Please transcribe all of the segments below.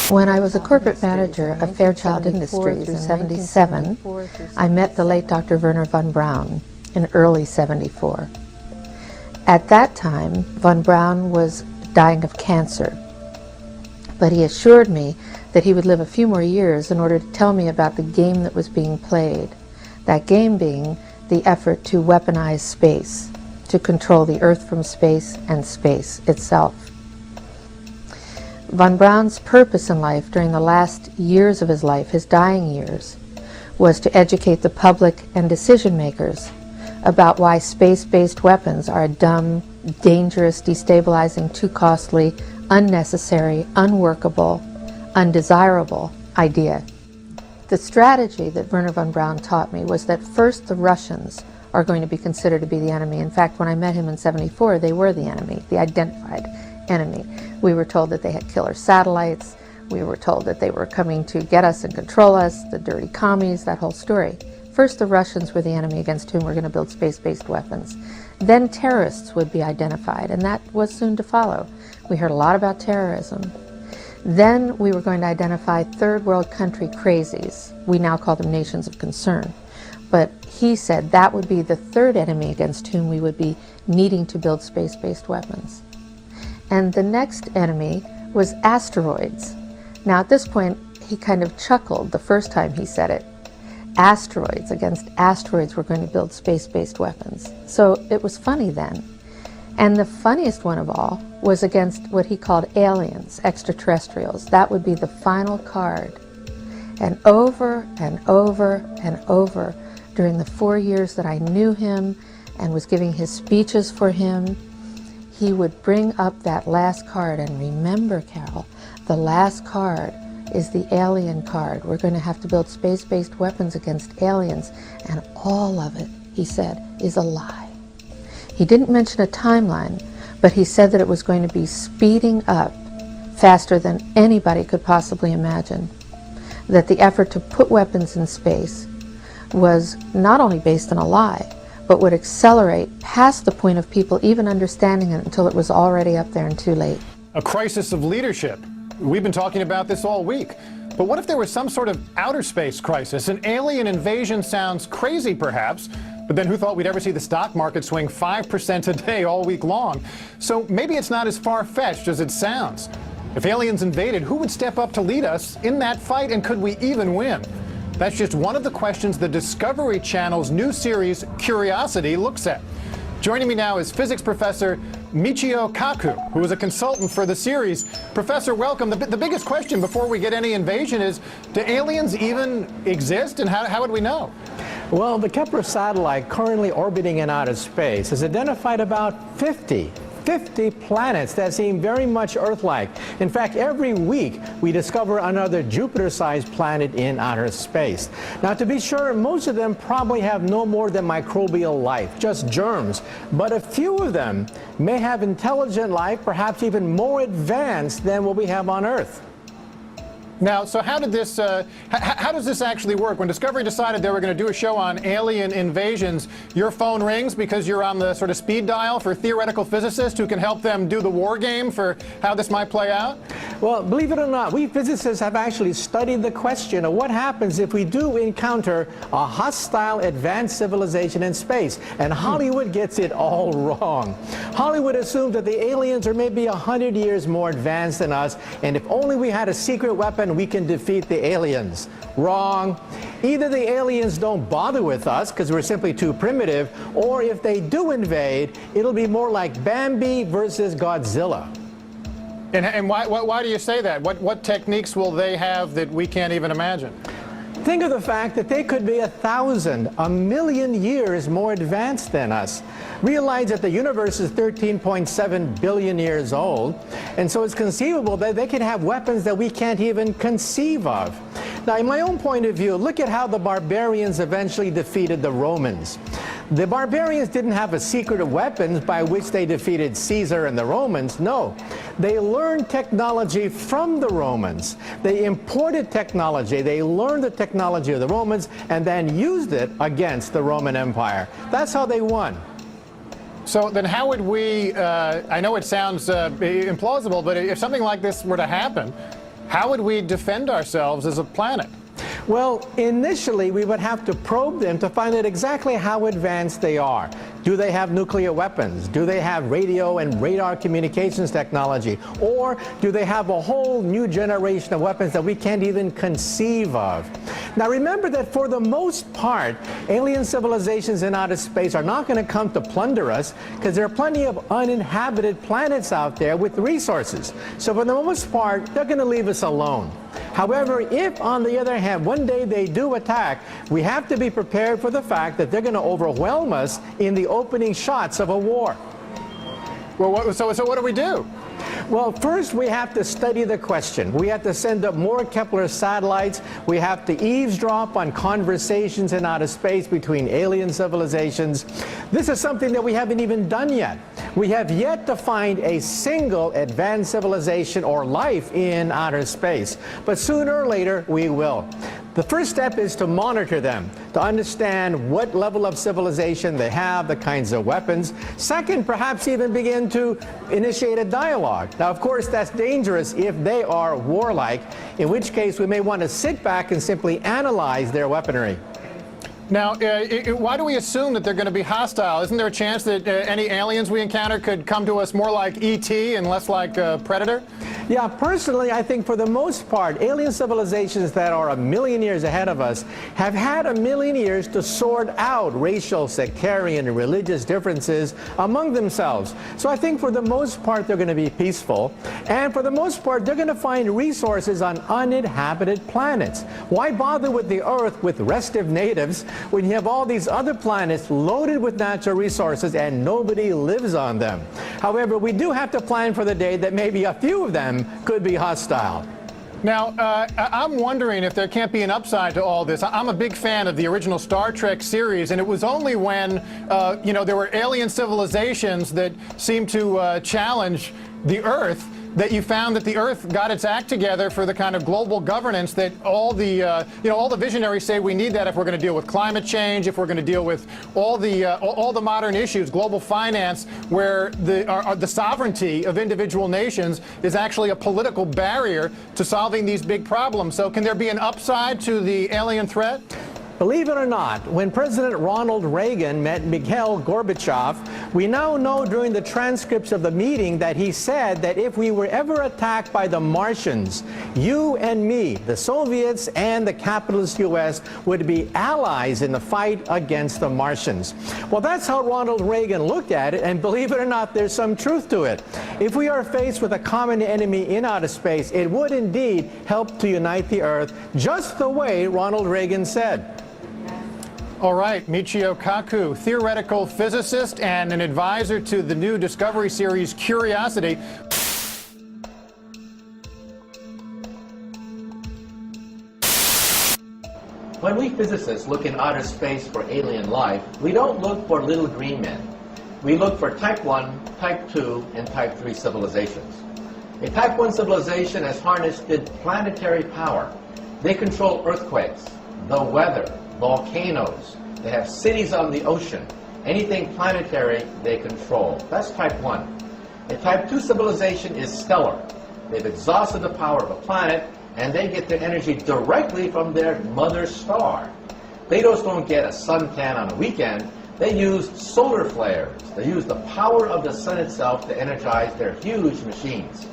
When I was a corporate manager of Fairchild Industries in '77, I met the late Dr. Wernher von Braun in early '74. At that time, von Braun was dying of cancer, but he assured me that he would live a few more years in order to tell me about the game that was being played, that game being the effort to weaponize space, to control the Earth from space and space itself. Von Braun's purpose in life during the last years of his life, his dying years, was to educate the public and decision makers about why space-based weapons are a dumb, dangerous, destabilizing, too costly, unnecessary, unworkable, undesirable idea. The strategy that Wernher von Braun taught me was that first the Russians are going to be considered to be the enemy. In fact, when I met him in '74, they were the enemy, the identified enemy. We were told that they had killer satellites. We were told that they were coming to get us and control us, the dirty commies, that whole story. First, the Russians were the enemy against whom we're going to build space-based weapons. Then terrorists would be identified, and that was soon to follow. We heard a lot about terrorism. Then we were going to identify third world country crazies. We now call them nations of concern. But he said that would be the third enemy against whom we would be needing to build space-based weapons. And the next enemy was asteroids. Now at this point, he kind of chuckled the first time he said it. Asteroids, against asteroids we're going to build space-based weapons. So it was funny then. And the funniest one of all was against what he called aliens, extraterrestrials. That would be the final card. And over and over and over during the 4 years that I knew him and was giving his speeches for him, he would bring up that last card. And remember, Carol, the last card is the alien card. We're going to have to build space-based weapons against aliens, and all of it, he said, is a lie. He didn't mention a timeline, but he said that it was going to be speeding up faster than anybody could possibly imagine. That the effort to put weapons in space was not only based on a lie, but would accelerate past the point of people even understanding it until it was already up there and too late. A crisis of leadership. We've been talking about this all week. But what if there was some sort of outer space crisis? An alien invasion sounds crazy, perhaps, but then who thought we'd ever see the stock market swing 5% a day all week long? So maybe it's not as far-fetched as it sounds. If aliens invaded, who would step up to lead us in that fight, and could we even win? That's just one of the questions the Discovery Channel's new series, Curiosity, looks at. Joining me now is physics professor Michio Kaku, who is a consultant for the series. Professor, welcome. The biggest question before we get any invasion is, do aliens even exist, and how would we know? Well, the Kepler satellite currently orbiting in outer space has identified about 50 planets that seem very much Earth-like. In fact, every week we discover another Jupiter-sized planet in outer space. Now, to be sure, most of them probably have no more than microbial life, just germs. But a few of them may have intelligent life, perhaps even more advanced than what we have on Earth. Now, so how does this actually work? When Discovery decided they were going to do a show on alien invasions, your phone rings because you're on the sort of speed dial for theoretical physicists who can help them do the war game for how this might play out? Well, believe it or not, we physicists have actually studied the question of what happens if we do encounter a hostile advanced civilization in space. And Hollywood gets it all wrong. Hollywood assumes that the aliens are maybe 100 years more advanced than us, and if only we had a secret weapon, we can defeat the aliens. Wrong. Either the aliens don't bother with us because we're simply too primitive, or if they do invade, it'll be more like Bambi versus Godzilla. And why do you say that? What techniques will they have that we can't even imagine? Think of the fact that they could be 1,000, 1,000,000 years more advanced than us. Realize that the universe is 13.7 billion years old, and so it's conceivable that they could have weapons that we can't even conceive of. Now, in my own point of view, look at how the barbarians eventually defeated the Romans. The barbarians didn't have a secret of weapons by which they defeated Caesar and the Romans. No, they learned technology from the Romans. They imported technology. They learned the technology of the Romans and then used it against the Roman Empire. That's how they won. So then how would we, I know it sounds implausible, but if something like this were to happen, how would we defend ourselves as a planet? Well, initially, we would have to probe them to find out exactly how advanced they are. Do they have nuclear weapons? Do they have radio and radar communications technology? Or do they have a whole new generation of weapons that we can't even conceive of? Now, remember that for the most part, alien civilizations in outer space are not going to come to plunder us because there are plenty of uninhabited planets out there with resources. So for the most part, they're going to leave us alone. However, if, on the other hand, one day they do attack, we have to be prepared for the fact that they're going to overwhelm us in the opening shots of a war. Well, so what do we do? Well, first we have to study the question. We have to send up more Kepler satellites. We have to eavesdrop on conversations in outer space between alien civilizations. This is something that we haven't even done yet. We have yet to find a single advanced civilization or life in outer space. But sooner or later, we will. The first step is to monitor them, to understand what level of civilization they have, the kinds of weapons. Second, perhaps even begin to initiate a dialogue. Now, of course, that's dangerous if they are warlike, in which case we may want to sit back and simply analyze their weaponry. Now, why do we assume that they're going to be hostile? Isn't there a chance that any aliens we encounter could come to us more like E.T. and less like Predator? Yeah, personally, I think for the most part, alien civilizations that are 1,000,000 years ahead of us have had 1,000,000 years to sort out racial, sectarian, and religious differences among themselves. So I think for the most part, they're going to be peaceful. And for the most part, they're going to find resources on uninhabited planets. Why bother with the Earth with restive natives when you have all these other planets loaded with natural resources and nobody lives on them? However, we do have to plan for the day that maybe a few of them could be hostile. Now, I'm wondering if there can't be an upside to all this. I'm a big fan of the original Star Trek series, and it was only when, there were alien civilizations that seemed to challenge the Earth that you found that the Earth got its act together for the kind of global governance that all the visionaries say we need that if we're going to deal with climate change, if we're going to deal with all the modern issues, global finance, where the sovereignty of individual nations is actually a political barrier to solving these big problems. So can there be an upside to the alien threat? Believe it or not, when President Ronald Reagan met Mikhail Gorbachev, we now know during the transcripts of the meeting that he said that if we were ever attacked by the Martians, you and me, the Soviets and the capitalist U.S., would be allies in the fight against the Martians. Well, that's how Ronald Reagan looked at it, and believe it or not, there's some truth to it. If we are faced with a common enemy in outer space, it would indeed help to unite the Earth, just the way Ronald Reagan said. All right, Michio Kaku, theoretical physicist and an advisor to the new Discovery series Curiosity. When we physicists look in outer space for alien life, we don't look for little green men. We look for Type 1, Type 2, and Type 3 civilizations. A Type 1 civilization has harnessed planetary power. They control earthquakes, the weather, volcanoes. They have cities on the ocean. Anything planetary, they control. That's Type 1. A Type 2 civilization is stellar. They've exhausted the power of a planet, and they get their energy directly from their mother star. They just don't get a suntan on a weekend. They use solar flares. They use the power of the sun itself to energize their huge machines.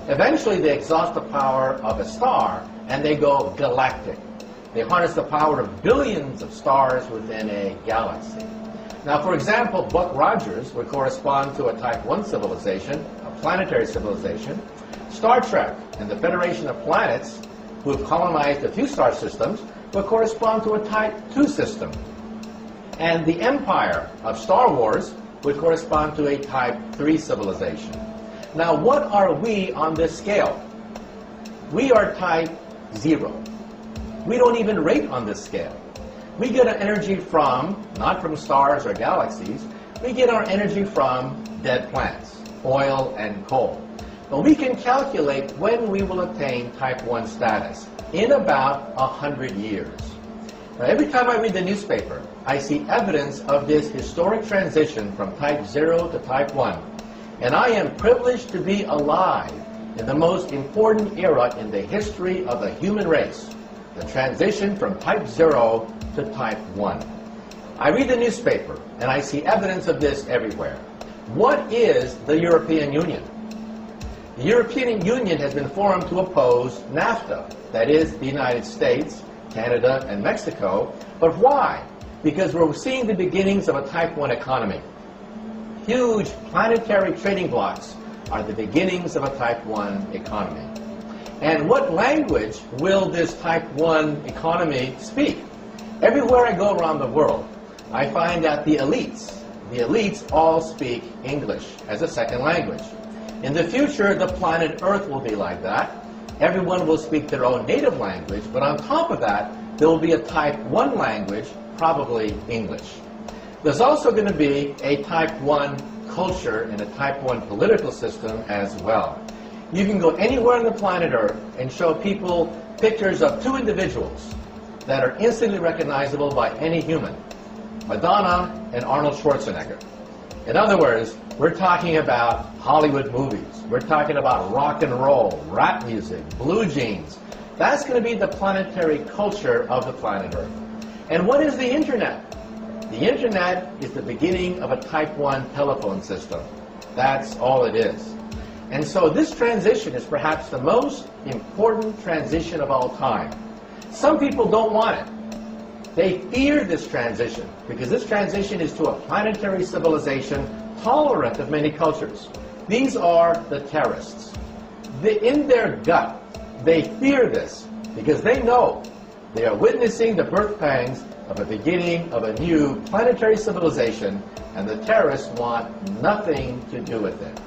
Eventually, they exhaust the power of a star, and they go galactic. They harness the power of billions of stars within a galaxy. Now, for example, Buck Rogers would correspond to a Type 1 civilization, a planetary civilization. Star Trek and the Federation of Planets, who have colonized a few star systems, would correspond to a Type 2 system. And the Empire of Star Wars would correspond to a Type 3 civilization. Now, what are we on this scale? We are Type 0. We don't even rate on this scale. We get our energy from, not from stars or galaxies, we get our energy from dead plants, oil and coal. But we can calculate when we will attain Type 1 status, in about 100 years. Now, every time I read the newspaper, I see evidence of this historic transition from Type 0 to Type 1. And I am privileged to be alive in the most important era in the history of the human race, the transition from type 0 to type 1. I read the newspaper and I see evidence of this everywhere. What is the European Union? The European Union has been formed to oppose NAFTA, that is the United States, Canada, and Mexico. But why? Because we're seeing the beginnings of a type 1 economy. Huge planetary trading blocks are the beginnings of a type 1 economy. And what language will this type 1 economy speak? Everywhere I go around the world, I find that the elites all speak English as a second language. In the future, the planet Earth will be like that. Everyone will speak their own native language, but on top of that, there will be a type 1 language, probably English. There's also going to be a type 1 culture and a type 1 political system as well. You can go anywhere on the planet Earth and show people pictures of two individuals that are instantly recognizable by any human, Madonna and Arnold Schwarzenegger. In other words, we're talking about Hollywood movies. We're talking about rock and roll, rap music, blue jeans. That's going to be the planetary culture of the planet Earth. And what is the Internet? The Internet is the beginning of a type 1 telephone system. That's all it is. And so this transition is perhaps the most important transition of all time. Some people don't want it. They fear this transition because this transition is to a planetary civilization tolerant of many cultures. These are the terrorists. In their gut, they fear this because they know they are witnessing the birth pangs of a beginning of a new planetary civilization, and the terrorists want nothing to do with it.